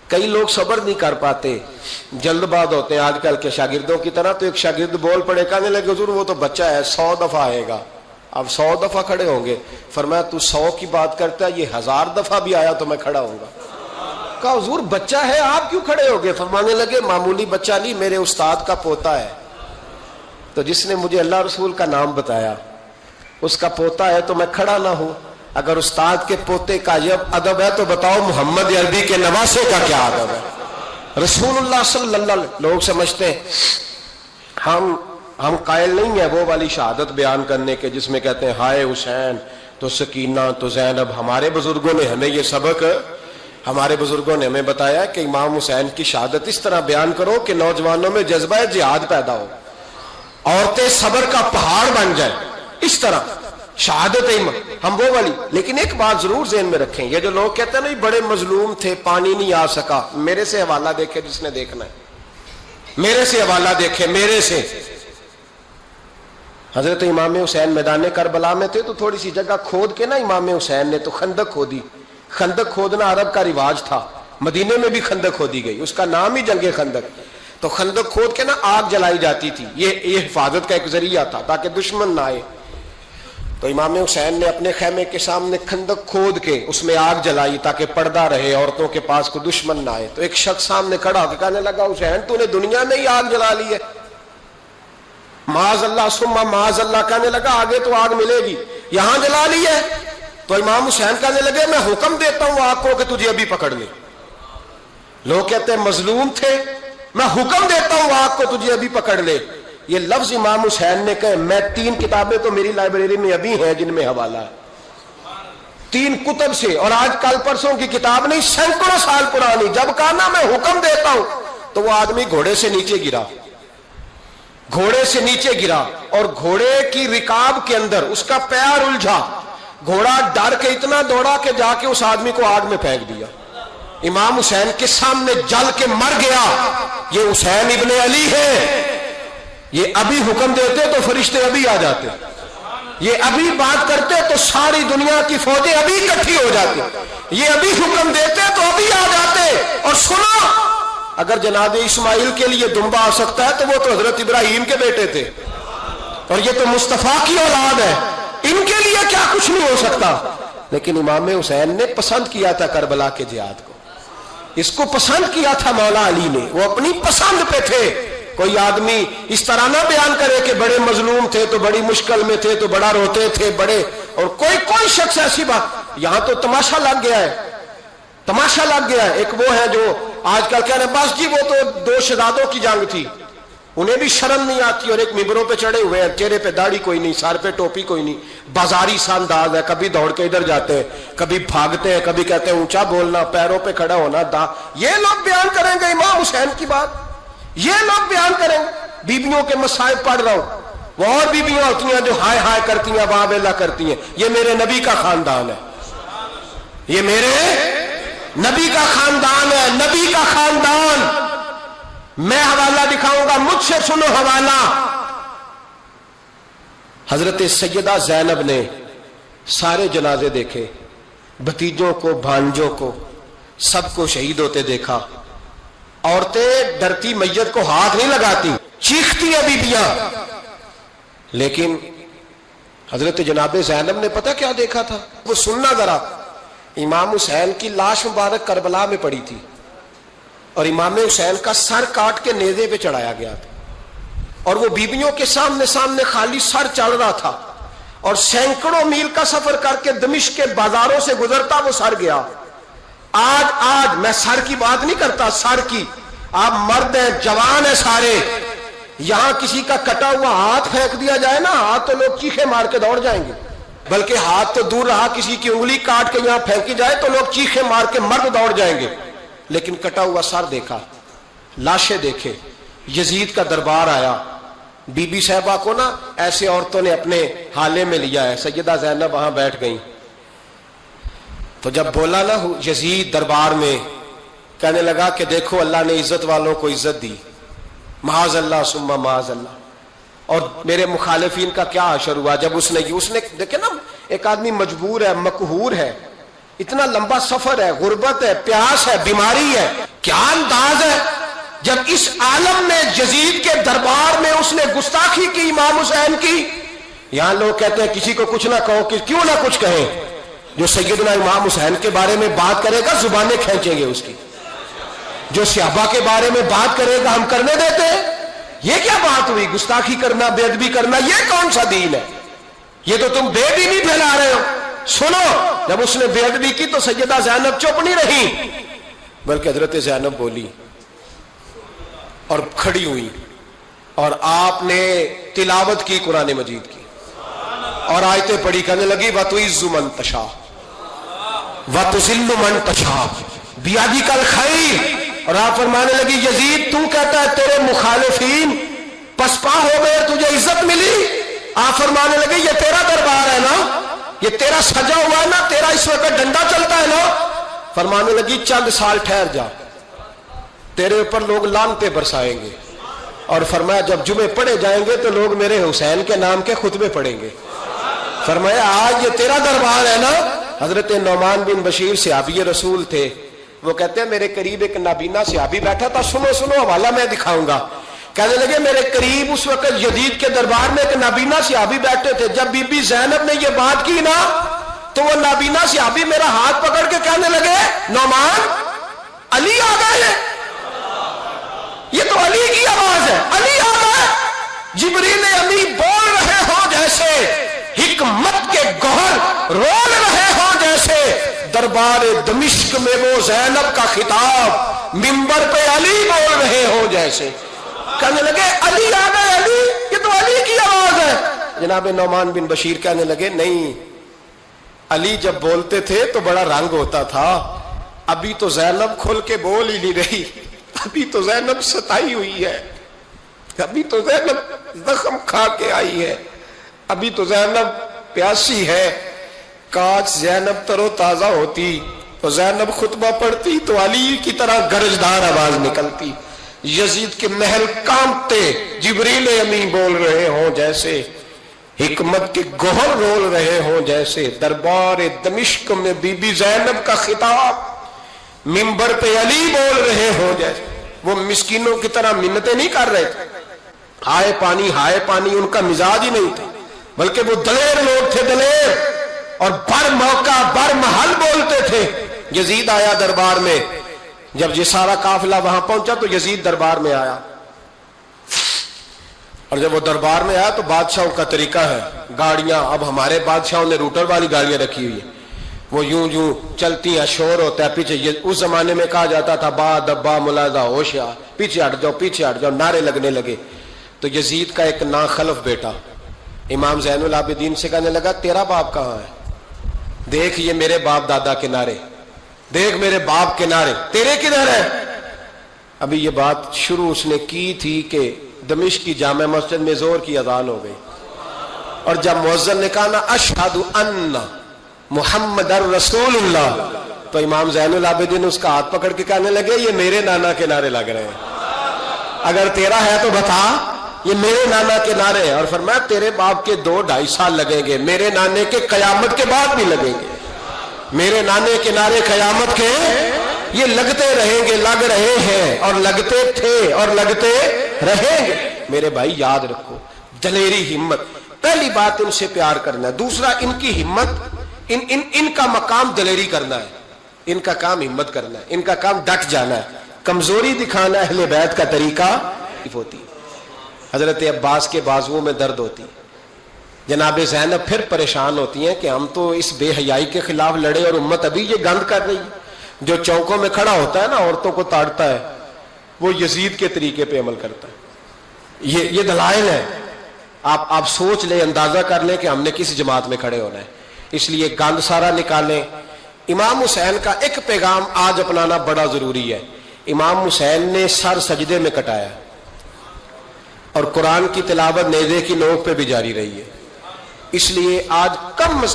کئی لوگ صبر نہیں کر پاتے، جلد باز ہوتے ہیں آج کل کے شاگردوں کی طرح۔ تو ایک شاگرد بول پڑے، کہنے لگے حضور وہ تو بچہ ہے، 100 دفعہ آئے گا، اب 100 دفعہ کھڑے ہوں گے۔ فرمایا تو 100 کی بات کرتا ہے، یہ 1000 دفعہ بھی آیا تو میں کھڑا ہوں گا۔ کہا حضور بچہ ہے آپ کیوں کھڑے ہو گئے؟ فرمانے لگے معمولی بچہ نہیں، میرے استاد کا پوتا ہے۔ تو جس نے مجھے اللہ رسول کا نام بتایا اس کا پوتا ہے تو میں کھڑا نہ ہوں؟ اگر استاد کے پوتے کا یہ ادب ہے تو بتاؤ محمد عربی کے نواسے کا کیا ادب ہے؟ رسول اللہ صلی اللہ علیہ وسلم۔ لوگ سمجھتے ہیں ہم قائل نہیں ہیں وہ والی شہادت بیان کرنے کے جس میں کہتے ہیں ہائے حسین تو سکینہ تو زینب۔ ہمارے بزرگوں نے ہمیں یہ سبق، ہمارے بزرگوں نے ہمیں بتایا کہ امام حسین کی شہادت اس طرح بیان کرو کہ نوجوانوں میں جذبہ جہاد پیدا ہو، عورتیں صبر کا پہاڑ بن جائیں، اس طرح شہادت ہم وہ والی۔ لیکن ایک بات ضرور ذہن میں رکھیں، یہ جو لوگ کہتے ہیں نا بڑے مظلوم تھے پانی نہیں آ سکا، میرے سے حوالہ دیکھے جس نے دیکھنا ہے، میرے سے حوالہ دیکھے، میرے سے۔ حضرت امام حسین میدان کربلا میں تھے تو تھوڑی سی جگہ کھود کے نا امام حسین نے تو خندق کھودی۔ خندق کھودنا عرب کا رواج تھا، مدینے میں بھی خندق کھودی گئی، اس کا نام ہی جنگ خندق۔ تو خندق کھود کے نا آگ جلائی جاتی تھی، یہ حفاظت کا ایک ذریعہ تھا تاکہ دشمن نہ آئے۔ تو امام حسین نے اپنے خیمے کے سامنے خندق کھود کے اس میں آگ جلائی تاکہ پردہ رہے، عورتوں کے پاس کوئی دشمن نہ آئے۔ تو ایک شخص سامنے کھڑا ہو کے کہنے لگا حسین تو نے دنیا میں ہی آگ جلا لی ہے؟ معاذ اللہ ثم معاذ اللہ، کہنے لگا آگے تو آگ ملے گی، یہاں جلا لی ہے؟ تو امام حسین کہنے لگے میں حکم دیتا ہوں آگ کو کہ تجھے ابھی پکڑ لے۔ لوگ کہتے ہیں مظلوم تھے، میں حکم دیتا ہوں آگ کو تجھے ابھی پکڑ لے۔ یہ لفظ امام حسین نے کہے، میں 3 کتابیں تو میری لائبریری میں ابھی ہیں جن میں حوالہ ہے، 3 کتب سے، اور آج کل پرسوں کی کتاب نہیں، سینکڑوں سال پرانی۔ جب کہا نا میں حکم دیتا ہوں تو وہ آدمی گھوڑے سے نیچے گرا، گھوڑے سے نیچے گرا، اور گھوڑے کی رکاب کے اندر اس کا پیر الجھا، گھوڑا ڈر کے اتنا دوڑا کہ جا کے اس آدمی کو آگ میں پھینک دیا۔ امام حسین کے سامنے جل کے مر گیا۔ یہ حسین ابن علی ہے، یہ ابھی حکم دیتے تو فرشتے ابھی آ جاتے، یہ ابھی بات کرتے تو ساری دنیا کی فوجیں ابھی اکٹھی ہو جاتی، یہ ابھی حکم دیتے تو ابھی آ جاتے۔ اور سنو، اگر جناب اسماعیل کے لیے دمبا آ سکتا ہے تو وہ تو حضرت ابراہیم کے بیٹے تھے، اور یہ تو مصطفیٰ کی اولاد ہے، ان کے لیے کیا کچھ نہیں ہو سکتا؟ لیکن امام حسین نے پسند کیا تھا کربلا کے جہاد کو، اس کو پسند کیا تھا مولا علی نے، وہ اپنی پسند پہ تھے۔ کوئی آدمی اس طرح نہ بیان کرے کہ بڑے مظلوم تھے تو بڑی مشکل میں تھے تو بڑا روتے تھے بڑے، اور کوئی شخص ایسی بات، یہاں تو تماشا لگ گیا ہے، تماشا لگ گیا ہے۔ ایک وہ ہے جو آج کل کہہ رہے بس جی وہ تو 2 شہزادوں کی جنگ تھی، انہیں بھی شرم نہیں آتی، اور ایک ممبروں پہ چڑھے ہوئے ہیں، چہرے پہ داڑھی کوئی نہیں، سر پہ ٹوپی کوئی نہیں، بازاری سا انداز ہے، کبھی دوڑ کے ادھر جاتے ہیں، کبھی بھاگتے ہیں، کبھی کہتے ہیں اونچا بولنا، پیروں پہ کھڑا ہونا، یہ لوگ بیان کریں گے امام حسین کی بات؟ یہ لوگ بیان کریں گے؟ بیبیوں کے مصائب پڑھ رہا ہوں، وہ اور بیبیاں ہوتی ہیں جو ہائے ہائے کرتی ہیں، واہ بیلا کرتی ہیں، یہ میرے نبی کا خاندان ہے، یہ میرے نبی کا خاندان ہے، نبی کا خاندان۔ میں حوالہ دکھاؤں گا، مجھ سے سنو حوالہ۔ حضرت سیدہ زینب نے سارے جنازے دیکھے، بھتیجوں کو، بھانجوں کو، سب کو شہید ہوتے دیکھا۔ عورتیں ڈرتی میت کو ہاتھ نہیں لگاتی، چیختی ہیں بیبیاں، لیکن حضرت جناب زینب نے پتہ کیا دیکھا تھا؟ وہ سننا ذرا۔ امام حسین کی لاش مبارک کربلا میں پڑی تھی، اور امام حسین کا سر کاٹ کے نیزے پہ چڑھایا گیا تھا، اور وہ بیبیوں کے سامنے خالی سر چڑھ رہا تھا، اور سینکڑوں میل کا سفر کر کے دمشق کے بازاروں سے گزرتا وہ سر گیا۔ آج میں سر کی بات نہیں کرتا، سر کی، آپ مرد ہیں، جوان ہیں سارے، یہاں کسی کا کٹا ہوا ہاتھ پھینک دیا جائے نا، ہاتھ تو لوگ چیخے مار کے دوڑ جائیں گے، بلکہ ہاتھ تو دور رہا، کسی کی انگلی کاٹ کے یہاں پھینکی جائے تو لوگ چیخے مار کے مرد دوڑ جائیں گے۔ لیکن کٹا ہوا سر دیکھا، لاشیں دیکھے، یزید کا دربار آیا، بی بی صاحبہ کو نا ایسے عورتوں نے اپنے حالے میں لیا ہے، سیدہ زینب وہاں بیٹھ گئیں، تو جب بولا نا یزید دربار میں، کہنے لگا کہ دیکھو اللہ نے عزت والوں کو عزت دی، معاذ اللہ ثم معاذ اللہ، اور میرے مخالفین کا کیا حشر ہوا جب اس نے دیکھے نا، ایک آدمی مجبور ہے، مقہور ہے، اتنا لمبا سفر ہے، غربت ہے، پیاس ہے، بیماری ہے، کیا انداز ہے جب اس عالم میں یزید کے دربار میں اس نے گستاخی کی امام حسین کی۔ یہاں لوگ کہتے ہیں کسی کو کچھ نہ کہو، کیوں نہ کچھ کہیں، جو سیدنا امام حسین کے بارے میں بات کرے گا زبانیں کھینچیں گے اس کی۔ جو صحابہ کے بارے میں بات کرے گا ہم کرنے دیتے؟ یہ کیا بات ہوئی؟ گستاخی کرنا، بے ادبی کرنا، یہ کون سا دین ہے؟ یہ تو تم بے دینی پھیلا رہے ہو۔ سنو، جب اس نے بے ادبی کی تو سیدہ زینب چپ نہیں رہی، بلکہ حضرت زینب بولی اور کھڑی ہوئی، اور آپ نے تلاوت کی قرآن مجید کی اور آیتیں پڑھی، کہنے لگی وَتُعِزُّ مَن تَشَاءُ وَتُذِلُّ مَن تَشَاءُ بِیَدِکَ الْخَیْرُ۔ اور آپ فرمانے لگی یزید تو کہتا ہے تیرے مخالفین پسپا ہو گئے، تجھے عزت ملی؟ آپ فرمانے لگے یہ تیرا دربار ہے نا، یہ تیرا سجا ہوا ہے نا، تیرا اس وقت ڈنڈا چلتا ہے نا۔ فرمانے لگی چند سال ٹھہر جا، تیرے اوپر لوگ لعنتیں برسائیں گے، اور فرمایا جب جمعے پڑھے جائیں گے تو لوگ میرے حسین کے نام کے خطبے پڑھیں گے۔ فرمایا آج یہ تیرا دربار ہے نا۔ حضرت نعمان بن بشیر صحابی رسول تھے، وہ کہتے ہیں میرے قریب ایک نابینا صحابی بیٹھا تھا، سنو سنو حوالہ میں دکھاؤں گا۔ کہنے لگے میرے قریب اس وقت یزید کے دربار میں ایک نابینا صحابی بیٹھے تھے، جب بی بی زینب نے یہ بات کی نا تو وہ نابینا صحابی میرا ہاتھ پکڑ کے کہنے لگے نعمان علی آ گئے، یہ تو علی کی آواز ہے، علی آ گئے۔ جبریل امی بول رہے ہوں جیسے، حکمت کے گوہر رول رہے ہوں جیسے، دربار دمشق میں وہ زینب کا خطاب منبر پہ علی بول رہے ہوں جیسے۔ کہنے لگے علی آ گئے، علی، یہ تو علی کی آواز ہے۔ جناب نعمان بن بشیر کہنے لگے نہیں، علی جب بولتے تھے تو بڑا رنگ ہوتا تھا، ابھی تو زینب کھل کے بول ہی نہیں رہی، ابھی تو زینب ستائی ہوئی ہے، ابھی تو زینب زخم کھا کے آئی ہے، ابھی تو زینب پیاسی ہے۔ کاش زینب تر و تازہ ہوتی تو زینب خطبہ پڑھتی تو علی کی طرح گرجدار آواز نکلتی۔ یزید کے محل کانپتے، جبریل امی بول رہے ہوں جیسے، حکمت کے گوہر رول رہے ہوں جیسے، دربار دمشق میں بی بی زینب کا خطاب منبر پہ علی بول رہے ہوں جیسے۔ وہ مسکینوں کی طرح منتیں نہیں کر رہے تھے، ہائے پانی ان کا مزاج ہی نہیں تھا، بلکہ وہ دلیر لوگ تھے، دلیر، اور بر موقع بر محل بولتے تھے۔ یزید آیا دربار میں، جب یہ سارا قافلہ وہاں پہنچا تو یزید دربار میں آیا، اور جب وہ دربار میں آیا تو بادشاہوں کا طریقہ ہے، گاڑیاں، اب ہمارے بادشاہوں نے روٹر والی گاڑیاں رکھی ہوئی ہیں، وہ یوں یوں چلتی ہیں، شور ہوتا ہے پیچھے۔ اس زمانے میں کہا جاتا تھا با دبا ملازہ ہوشیا، پیچھے ہٹ جاؤ، نعرے لگنے لگے۔ تو یزید کا ایک ناخلف بیٹا امام زین العابدین سے کہنے لگا تیرا باپ کہاں ہے؟ دیکھ یہ میرے باپ دادا کے نعرے، دیکھ میرے باپ کے نعرے، تیرے کدھر ہے؟ ابھی یہ بات شروع اس نے کی تھی کہ دمشق کی جامع مسجد میں زور کی اذان ہو گئی، اور جب مؤذن نے کہا نا اشہد ان محمد رسول اللہ، تو امام زین العابدین اس کا ہاتھ پکڑ کے کہنے لگے یہ میرے نانا کے نعرے لگ رہے ہیں، اگر تیرا ہے تو بتا، یہ میرے نانا کے نعرے ہیں۔ اور فرمایا تیرے باپ کے 2-2.5 سال لگیں گے، میرے نانے کے قیامت کے بعد بھی لگیں گے، میرے نانے کے نعرے قیامت کے یہ لگتے رہیں گے، لگ رہے ہیں اور لگتے تھے اور لگتے رہیں گے۔ میرے بھائی یاد رکھو، دلیری، ہمت، پہلی بات ان سے پیار کرنا ہے، دوسرا ان کی ہمت، ان کا مقام دلیری کرنا ہے، ان کا کام ہمت کرنا ہے، ان کا کام ڈٹ جانا ہے، کمزوری دکھانا اہل بیت کا طریقہ ہوتی۔ حضرت عباس کے بازوؤں میں درد ہوتی، جناب زینب پھر پریشان ہوتی ہیں کہ ہم تو اس بے حیائی کے خلاف لڑے اور امت ابھی یہ گند کر رہی ہے۔ جو چوکوں میں کھڑا ہوتا ہے نا عورتوں کو تاڑتا ہے، وہ یزید کے طریقے پہ عمل کرتا ہے۔ یہ دلائل ہے، آپ سوچ لیں، اندازہ کر لیں کہ ہم نے کس جماعت میں کھڑے ہونا ہے، اس لیے گند سارا نکالیں۔ امام حسین کا ایک پیغام آج اپنانا بڑا ضروری ہے۔ امام حسین نے سر سجدے میں کٹایا اور قرآن کی تلاوت نیزے کی نوک پہ بھی جاری رہی ہے، اس لیے آج کم از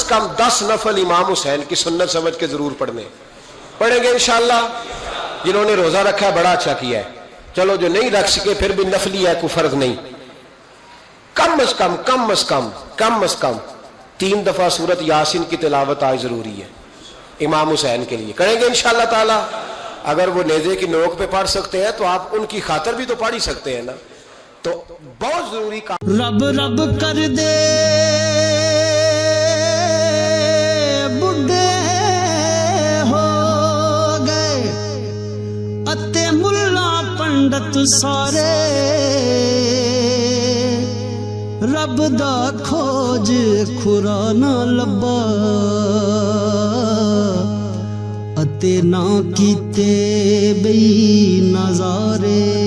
کم 10 نفل امام حسین کی سنت سمجھ کے ضرور پڑھیں گے انشاءاللہ۔ جنہوں نے روزہ رکھا ہے بڑا اچھا کیا ہے، چلو جو نہیں رکھ سکے پھر بھی نفلی ہے، کوئی فرق نہیں، کم از کم 3 دفعہ سورت یاسین کی تلاوت آج ضروری ہے امام حسین کے لیے، کریں گے انشاءاللہ تعالی۔ اگر وہ نیزے کی نوک پہ پڑھ سکتے ہیں تو آپ ان کی خاطر بھی تو پڑھ ہی سکتے ہیں نا، تو بہت ضروری کام۔ رب رب کر دے بڈھے ہو گئے، ਪੰਡਤ ਸਾਰੇ ਰੱਬ ਦਾ ਖੋਜ ਖੁਰਾ ਨਾ ਲੱਭਾ ਅਤੇ ਨਾ ਕੀਤੇ ਬਈ ਨਜ਼ਾਰੇ